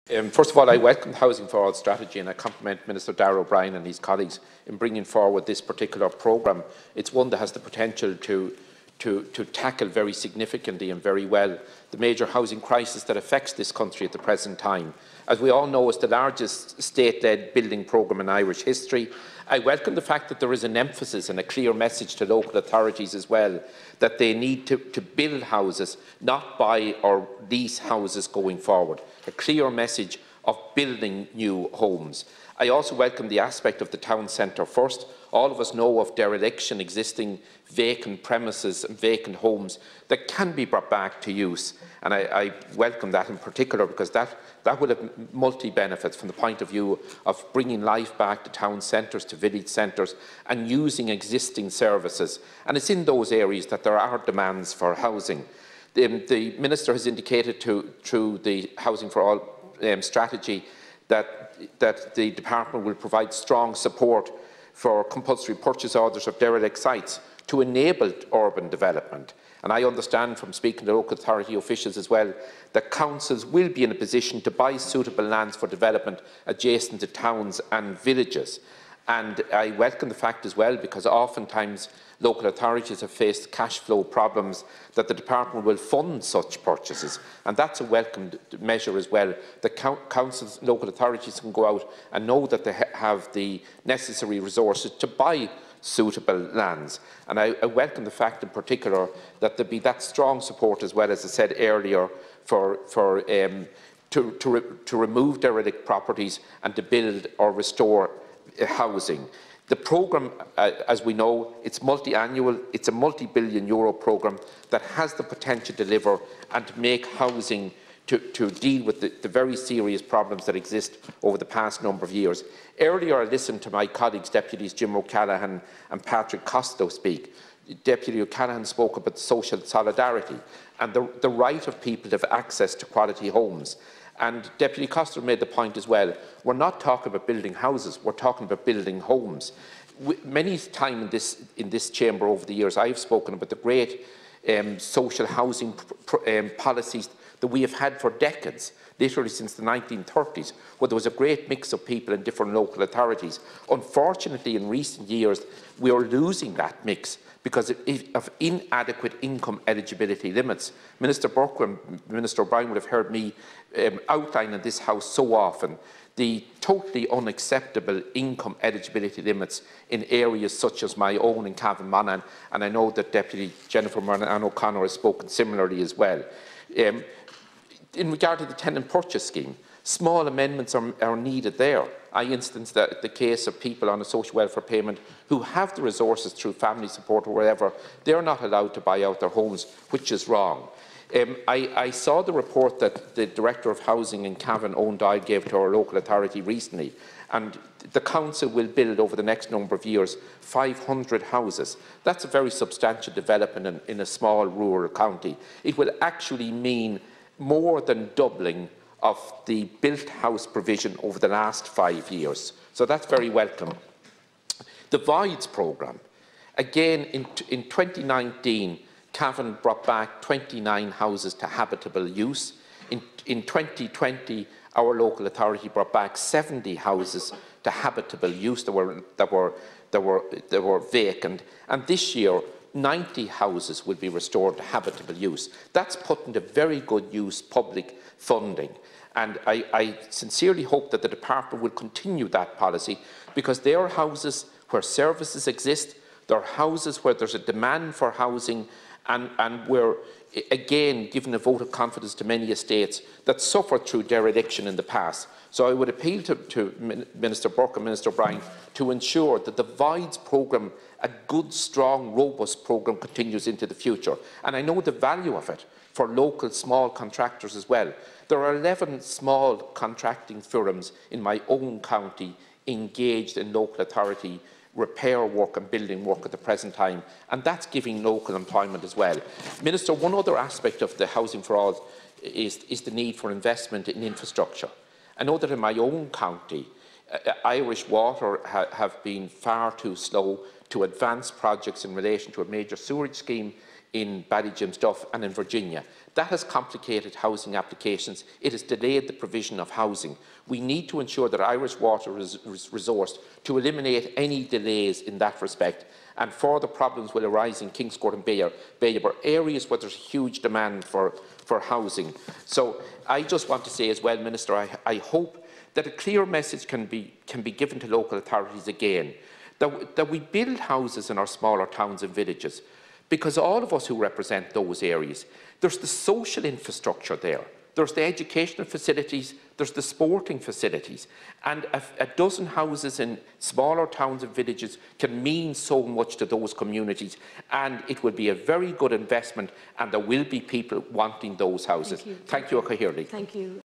First of all, I welcome the Housing for All strategy, and I compliment Minister Darragh O'Brien and his colleagues in bringing forward this particular programme. It's one that has the potential to tackle very significantly and very well the major housing crisis that affects this country at the present time. As we all know, it's the largest state-led building programme in Irish history. I welcome the fact that there is an emphasis and a clear message to local authorities as well that they need to build houses, not buy or lease houses going forward. A clear message of building new homes. I also welcome the aspect of the town centre first. All of us know of dereliction, existing vacant premises and vacant homes that can be brought back to use. And I welcome that in particular because that will have multi-benefits from the point of view of bringing life back to town centres, to village centres and using existing services. And it's in those areas that there are demands for housing. The Minister has indicated through the Housing for All strategy that the Department will provide strong support for compulsory purchase orders of derelict sites to enable urban development. And I understand from speaking to local authority officials as well that councils will be in a position to buy suitable lands for development adjacent to towns and villages. And I welcome the fact as well, because oftentimes local authorities have faced cash flow problems, that the Department will fund such purchases. And that's a welcomed measure as well, that councils, local authorities can go out and know that they have the necessary resources to buy suitable lands. And I welcome the fact in particular that there be that strong support as well, as I said earlier, to remove derelict properties and to build or restore housing. The programme, as we know, it's multi-annual, it's a multi-billion euro programme that has the potential to deliver and to make housing to deal with the very serious problems that exist over the past number of years. Earlier I listened to my colleagues, Deputies Jim O'Callaghan and Patrick Costello speak. Deputy O'Callaghan spoke about social solidarity and the right of people to have access to quality homes. And Deputy Costello made the point as well, we're not talking about building houses, we're talking about building homes. Many times in this chamber over the years, I've spoken about the great social housing policies that we have had for decades, literally since the 1930s, where there was a great mix of people in different local authorities. Unfortunately, in recent years, we are losing that mix because of inadequate income eligibility limits. Minister Burke and Minister O'Brien would have heard me outline in this House so often the totally unacceptable income eligibility limits in areas such as my own in Cavan Monaghan, and I know that Deputy Jennifer Moran O'Connor has spoken similarly as well. In regard to the tenant purchase scheme, small amendments are needed there. I instance the case of people on a social welfare payment who have the resources through family support or wherever, they're not allowed to buy out their homes, which is wrong. I saw the report that the Director of Housing in Cavan, Owen Doyle, gave to our local authority recently, and the Council will build over the next number of years 500 houses. That's a very substantial development in a small rural county. It will actually mean more than doubling of the built house provision over the last 5 years. So that's very welcome. The Voids programme, again in 2019, Cavan brought back 29 houses to habitable use. In 2020, our local authority brought back 70 houses to habitable use that were vacant, and this year 90 houses will be restored to habitable use. That's put into very good use public funding, and I sincerely hope that the Department will continue that policy, because there are houses where services exist, there are houses where there's a demand for housing, and we're again given a vote of confidence to many estates that suffered through dereliction in the past. So I would appeal to Minister Burke and Minister O'Brien to ensure that the Voids programme, a good, strong, robust programme, continues into the future. And I know the value of it for local small contractors as well. There are 11 small contracting firms in my own county engaged in local authority repair work and building work at the present time, and that's giving local employment as well. Minister, one other aspect of the Housing for All is the need for investment in infrastructure. I know that in my own county, Irish Water have been far too slow to advance projects in relation to a major sewerage scheme in Ballygymstuff and in Virginia. That has complicated housing applications. It has delayed the provision of housing. We need to ensure that Irish Water is resourced to eliminate any delays in that respect, and further problems will arise in Kingscourt and Ballybor, areas where there's huge demand for housing. So I just want to say as well, Minister, I hope that a clear message can be given to local authorities again, that we build houses in our smaller towns and villages, because all of us who represent those areas, there's the social infrastructure there, there's the educational facilities, there's the sporting facilities, and a dozen houses in smaller towns and villages can mean so much to those communities, and it will be a very good investment, and there will be people wanting those houses. Thank you. Thank you, Cathaoirleach. Thank you.